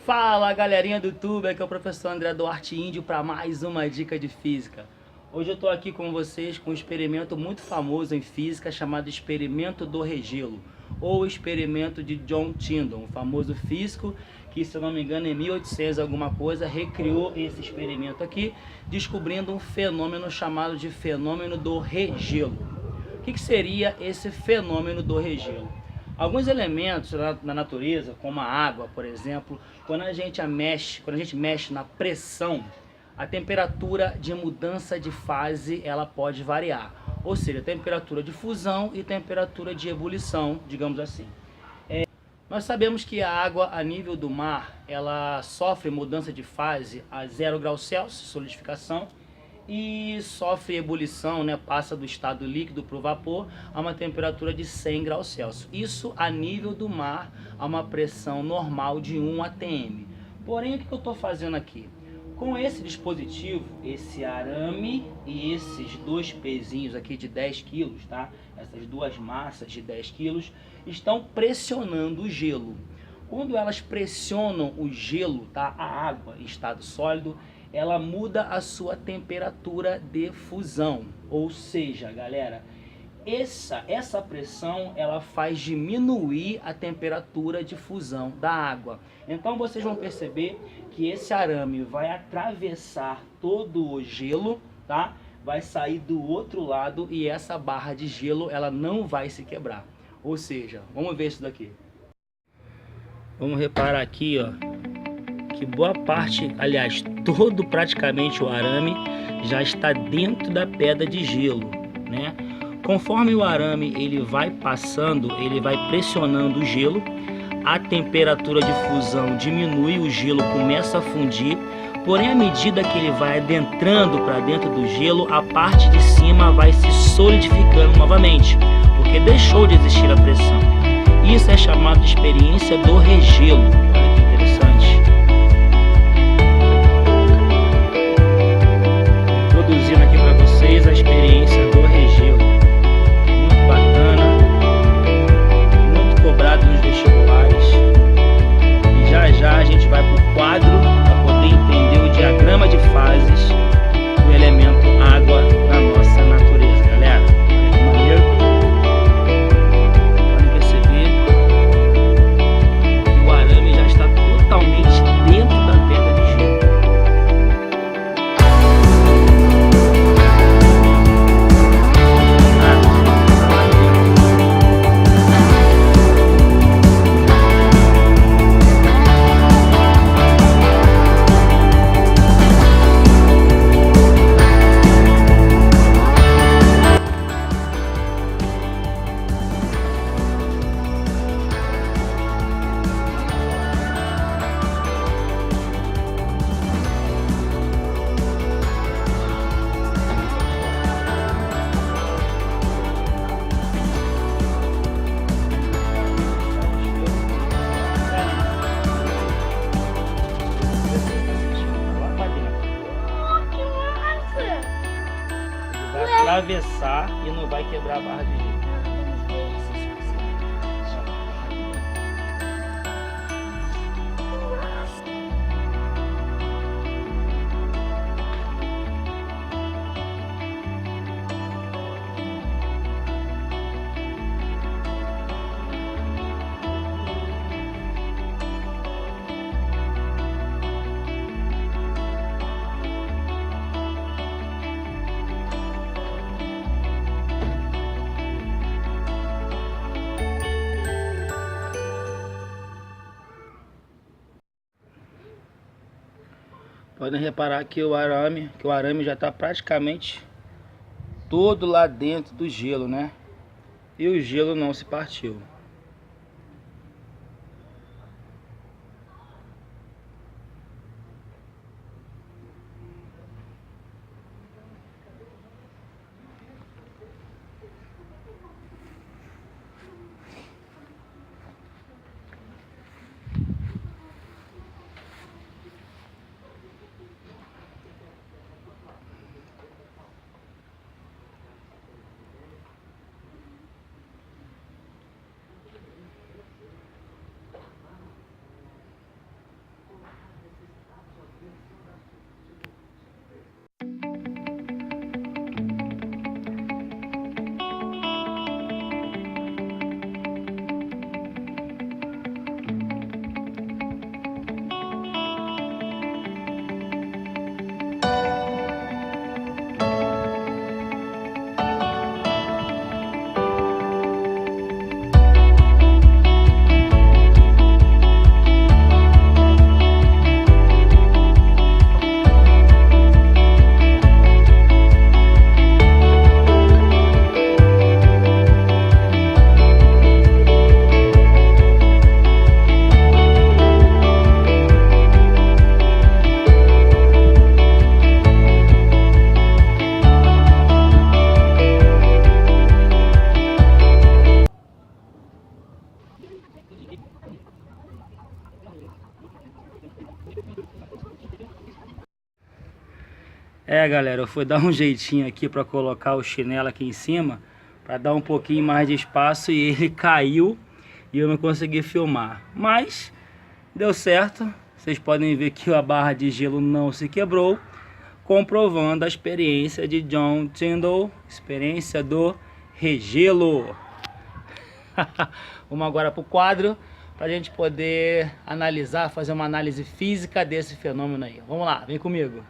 Fala galerinha do YouTube, aqui é o professor André Duarte Índio para mais uma dica de física. Hoje eu estou aqui com vocês com um experimento muito famoso em física chamado experimento do regelo, ou experimento de John Tyndall, um famoso físico que, se eu não me engano, em 1800 alguma coisa, recriou esse experimento aqui, descobrindo um fenômeno chamado de fenômeno do regelo. O que seria esse fenômeno do regelo? Alguns elementos na natureza, como a água, por exemplo, quando a gente mexe na pressão, a temperatura de mudança de fase ela pode variar. Ou seja, temperatura de fusão e temperatura de ebulição, digamos assim. Nós sabemos que a água a nível do mar, ela sofre mudança de fase a 0 graus Celsius, solidificação, e sofre ebulição, né? Passa do estado líquido para o vapor a uma temperatura de 100 graus Celsius. Isso a nível do mar, a uma pressão normal de 1 atm. Porém, o que eu estou fazendo aqui? Com esse dispositivo, esse arame e esses dois pezinhos aqui de 10 quilos, tá? Essas duas massas de 10 quilos estão pressionando o gelo. Quando elas pressionam o gelo, tá? A água em estado sólido, ela muda a sua temperatura de fusão. Ou seja, galera, essa pressão ela faz diminuir a temperatura de fusão da água. Então vocês vão perceber que esse arame vai atravessar todo o gelo, tá? Vai sair do outro lado e essa barra de gelo ela não vai se quebrar. Ou seja, vamos ver isso daqui. Vamos reparar aqui, ó, que boa parte, aliás, todo praticamente o arame já está dentro da pedra de gelo, né? Conforme o arame ele vai passando, ele vai pressionando o gelo, a temperatura de fusão diminui, o gelo começa a fundir, porém à medida que ele vai adentrando para dentro do gelo, a parte de cima vai se solidificando novamente, porque deixou de existir a pressão. Isso é chamado de experiência do regelo. Olha que interessante. Introduzindo aqui para vocês a experiência do regelo. Muito bacana, muito cobrado nos vestibulares. E já a gente vai para o quadro para poder entender o diagrama de fases do elemento água na nossa natureza, galera. Olha que maneiro. Podem perceber que o arame já está totalmente dentro da pedra de gelo. Atravessar e não vai quebrar a barra de gelo. Podem reparar que o arame já está praticamente todo lá dentro do gelo, né? E o gelo não se partiu. Galera, eu fui dar um jeitinho aqui para colocar o chinelo aqui em cima, para dar um pouquinho mais de espaço, e ele caiu e eu não consegui filmar. Mas deu certo. Vocês podem ver que a barra de gelo não se quebrou, comprovando a experiência de John Tyndall, experiência do regelo. Vamos agora para o quadro, para a gente poder analisar, fazer uma análise física desse fenômeno aí. Vamos lá, vem comigo.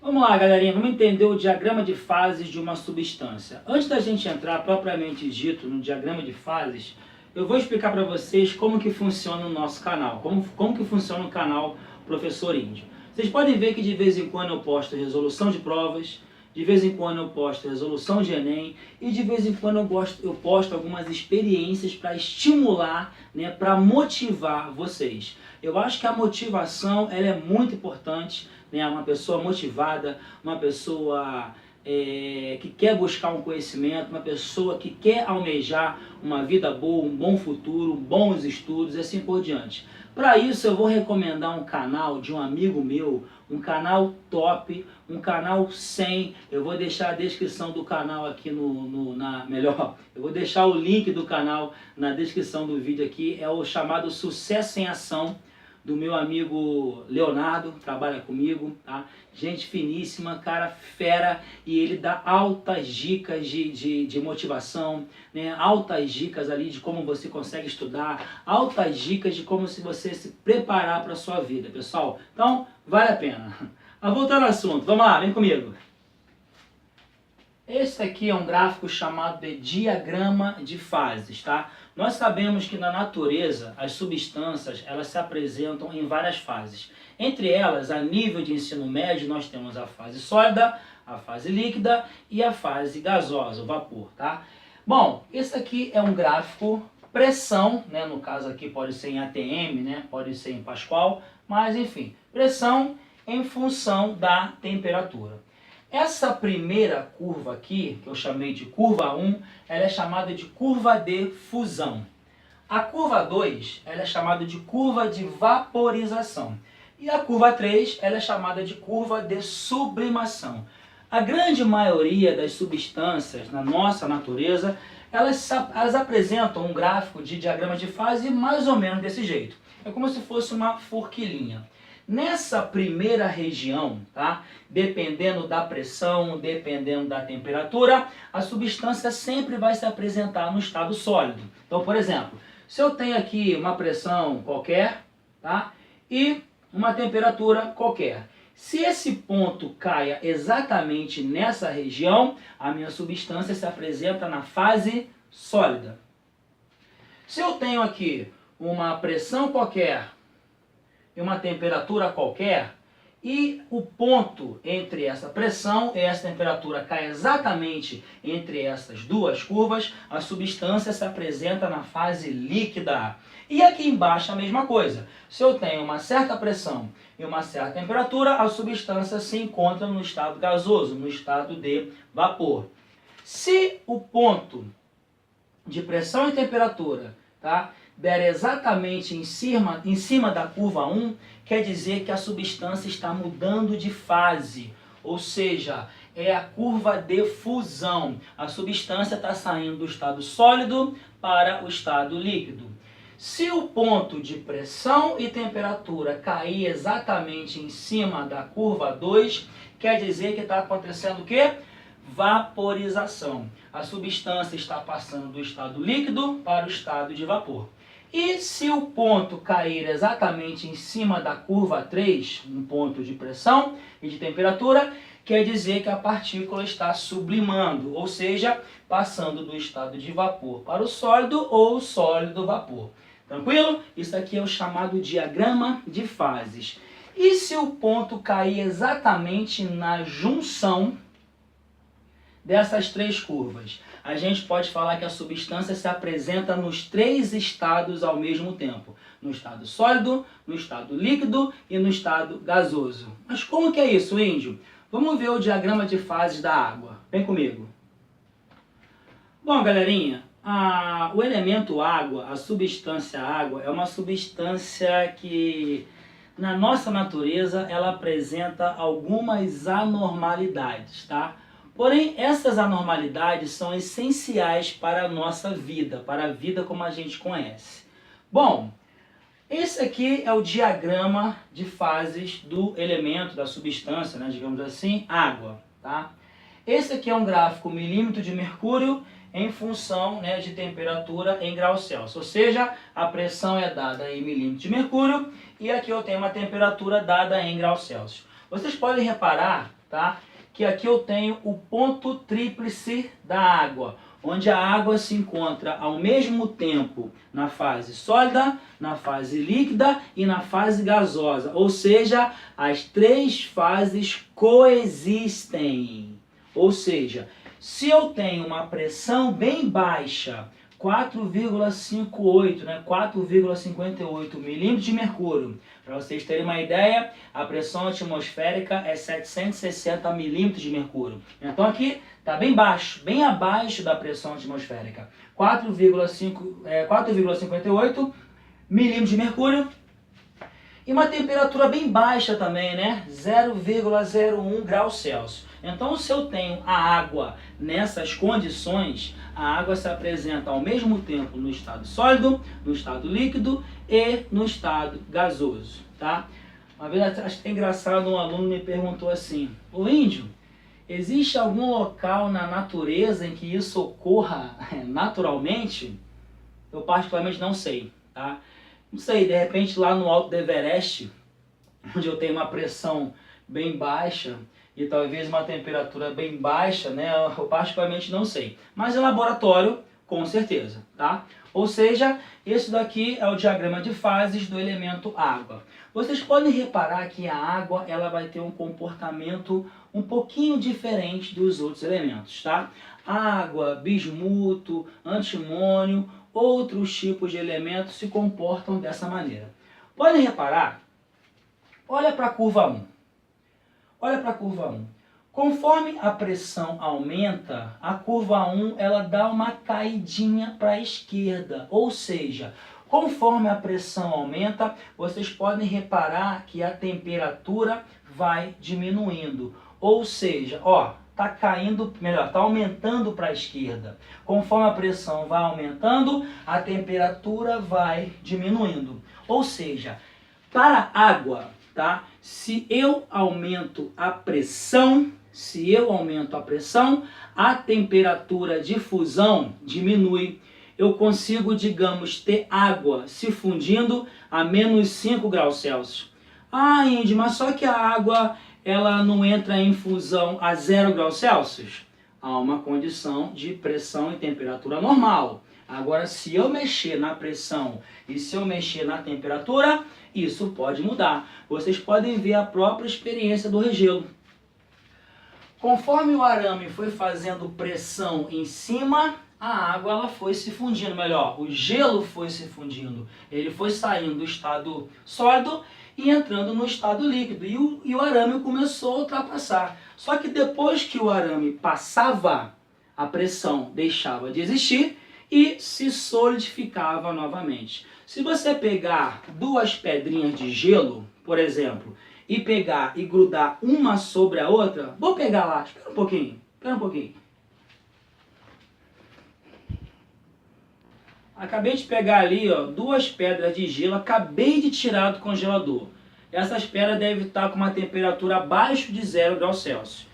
Vamos lá, galerinha, vamos entender o diagrama de fases de uma substância. Antes da gente entrar propriamente dito no diagrama de fases, eu vou explicar para vocês como que funciona o nosso canal, como que funciona o canal Professor Índio. Vocês podem ver que de vez em quando eu posto resolução de provas, de vez em quando eu posto resolução de Enem e de vez em quando eu posto algumas experiências para estimular, né, para motivar vocês. Eu acho que a motivação ela é muito importante, né, uma pessoa motivada, uma pessoa que quer buscar um conhecimento, uma pessoa que quer almejar uma vida boa, um bom futuro, bons estudos e assim por diante. Para isso eu vou recomendar um canal de um amigo meu, um canal top, um canal 100. Eu vou deixar a descrição do canal aqui eu vou deixar o link do canal na descrição do vídeo aqui. É o chamado Sucesso em Ação, do meu amigo Leonardo, trabalha comigo, tá? Gente finíssima, cara fera, e ele dá altas dicas de motivação, né? Altas dicas ali de como você consegue estudar, altas dicas de como você se preparar para a sua vida, pessoal. Então, vale a pena. Mas voltando ao assunto, vamos lá, vem comigo. Esse aqui é um gráfico chamado de diagrama de fases, tá? Nós sabemos que na natureza as substâncias elas se apresentam em várias fases. Entre elas, a nível de ensino médio, nós temos a fase sólida, a fase líquida e a fase gasosa, o vapor, tá? Bom, esse aqui é um gráfico pressão, né? No caso aqui pode ser em ATM, né? Pode ser em Pascal, mas enfim, pressão em função da temperatura. Essa primeira curva aqui, que eu chamei de curva 1, ela é chamada de curva de fusão. A curva 2, ela é chamada de curva de vaporização. E a curva 3, ela é chamada de curva de sublimação. A grande maioria das substâncias na nossa natureza, elas apresentam um gráfico de diagrama de fase mais ou menos desse jeito. É como se fosse uma forquilhinha. Nessa primeira região, tá? Dependendo da pressão, dependendo da temperatura, a substância sempre vai se apresentar no estado sólido. Então, por exemplo, se eu tenho aqui uma pressão qualquer, tá? E uma temperatura qualquer. Se esse ponto caia exatamente nessa região, a minha substância se apresenta na fase sólida. Se eu tenho aqui uma pressão qualquer e uma temperatura qualquer, e o ponto entre essa pressão e essa temperatura cai exatamente entre essas duas curvas, a substância se apresenta na fase líquida. E aqui embaixo a mesma coisa. Se eu tenho uma certa pressão e uma certa temperatura, a substância se encontra no estado gasoso, no estado de vapor. Se o ponto de pressão e temperatura, tá, der exatamente em cima da curva 1, quer dizer que a substância está mudando de fase, ou seja, é a curva de fusão. A substância está saindo do estado sólido para o estado líquido. Se o ponto de pressão e temperatura cair exatamente em cima da curva 2, quer dizer que está acontecendo o quê? Vaporização. A substância está passando do estado líquido para o estado de vapor. E se o ponto cair exatamente em cima da curva 3, um ponto de pressão e de temperatura, quer dizer que a partícula está sublimando, ou seja, passando do estado de vapor para o sólido ou sólido vapor. Tranquilo? Isso aqui é o chamado diagrama de fases. E se o ponto cair exatamente na junção dessas três curvas? A gente pode falar que a substância se apresenta nos três estados ao mesmo tempo. No estado sólido, no estado líquido e no estado gasoso. Mas como que é isso, Índio? Vamos ver o diagrama de fases da água. Vem comigo. Bom, galerinha, o elemento água, a substância água, é uma substância que na nossa natureza, ela apresenta algumas anormalidades, tá? Porém, essas anormalidades são essenciais para a nossa vida, para a vida como a gente conhece. Bom, esse aqui é o diagrama de fases do elemento, da substância, né, digamos assim, água, tá? Esse aqui é um gráfico milímetro de mercúrio em função, né, de temperatura em graus Celsius. Ou seja, a pressão é dada em milímetro de mercúrio e aqui eu tenho uma temperatura dada em graus Celsius. Vocês podem reparar, tá, que aqui eu tenho o ponto tríplice da água, onde a água se encontra ao mesmo tempo na fase sólida, na fase líquida e na fase gasosa. Ou seja, as três fases coexistem. Ou seja, se eu tenho uma pressão bem baixa, 4,58, né, 4,58 milímetros de mercúrio. Para vocês terem uma ideia, a pressão atmosférica é 760 milímetros de mercúrio. Então aqui está bem baixo, bem abaixo da pressão atmosférica. 4,58 milímetros de mercúrio. E uma temperatura bem baixa também, né? 0,01 graus Celsius. Então, se eu tenho a água nessas condições, a água se apresenta ao mesmo tempo no estado sólido, no estado líquido e no estado gasoso, tá? Uma vez, acho que é engraçado, um aluno me perguntou assim: ô Índio, existe algum local na natureza em que isso ocorra naturalmente? Eu particularmente não sei, tá? Não sei, de repente lá no alto do Everest, onde eu tenho uma pressão bem baixa e talvez uma temperatura bem baixa, né? Eu particularmente não sei. Mas em laboratório, com certeza, tá? Ou seja, esse daqui é o diagrama de fases do elemento água. Vocês podem reparar que a água ela vai ter um comportamento um pouquinho diferente dos outros elementos, tá? Água, bismuto, antimônio, outros tipos de elementos se comportam dessa maneira. Podem reparar, olha para a curva 1. Olha para a curva 1. Conforme a pressão aumenta, a curva 1 ela dá uma caidinha para a esquerda. Ou seja, conforme a pressão aumenta, vocês podem reparar que a temperatura vai diminuindo. Ou seja, ó, está caindo, melhor, está aumentando para a esquerda. Conforme a pressão vai aumentando, a temperatura vai diminuindo. Ou seja, para a água, tá? Se eu aumento a pressão, a temperatura de fusão diminui. Eu consigo, digamos, ter água se fundindo a menos 5 graus Celsius. Ah, Indy, mas só que a água ela não entra em fusão a 0 graus Celsius? Há uma condição de pressão e temperatura normal. Agora, se eu mexer na pressão e se eu mexer na temperatura, isso pode mudar. Vocês podem ver a própria experiência do regelo. Conforme o arame foi fazendo pressão em cima, a água ela foi se fundindo, melhor, o gelo foi se fundindo. Ele foi saindo do estado sólido e entrando no estado líquido. E o arame começou a ultrapassar. Só que depois que o arame passava, a pressão deixava de existir e se solidificava novamente. Se você pegar duas pedrinhas de gelo, por exemplo, e pegar e grudar uma sobre a outra, vou pegar lá, espera um pouquinho. Acabei de pegar ali, ó, duas pedras de gelo, acabei de tirar do congelador. Essas pedras devem estar com uma temperatura abaixo de 0 graus Celsius.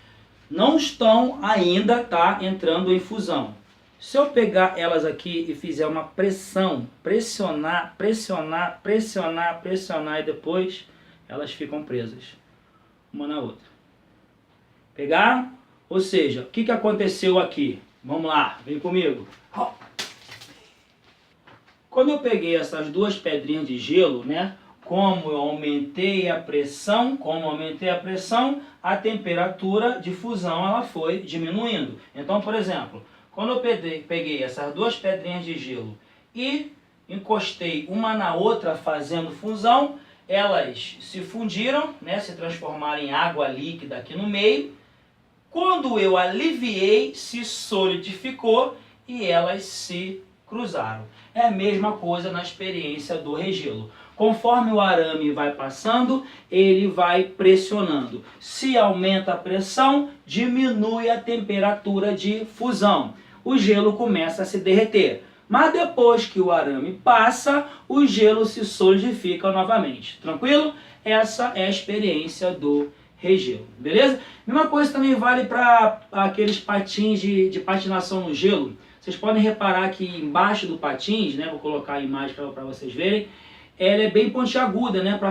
Não estão ainda, tá, entrando em fusão. Se eu pegar elas aqui e fizer uma pressão, pressionar e depois elas ficam presas uma na outra. Pegaram? Ou seja, o que aconteceu aqui? Vamos lá, vem comigo. Quando eu peguei essas duas pedrinhas de gelo, né? Como eu aumentei a pressão, a temperatura de fusão ela foi diminuindo. Então, por exemplo, quando eu peguei essas duas pedrinhas de gelo e encostei uma na outra fazendo fusão, elas se fundiram, né, se transformaram em água líquida aqui no meio. Quando eu aliviei, se solidificou e elas se cruzaram. É a mesma coisa na experiência do regelo. Conforme o arame vai passando, ele vai pressionando. Se aumenta a pressão, diminui a temperatura de fusão. O gelo começa a se derreter. Mas depois que o arame passa, o gelo se solidifica novamente. Tranquilo? Essa é a experiência do regelo, beleza? Mesma coisa também vale para aqueles patins de patinação no gelo. Vocês podem reparar que embaixo do patins, né, vou colocar a imagem para vocês verem, ela é bem pontiaguda, né, para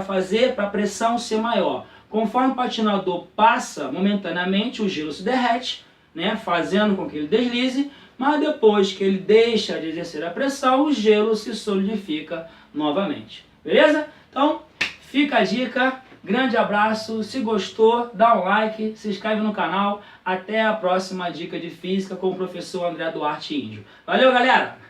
a pressão ser maior. Conforme o patinador passa, momentaneamente o gelo se derrete, né, fazendo com que ele deslize, mas depois que ele deixa de exercer a pressão, o gelo se solidifica novamente. Beleza? Então, fica a dica. Grande abraço, se gostou, dá um like, se inscreve no canal. Até a próxima dica de física com o professor André Duarte Índio. Valeu, galera!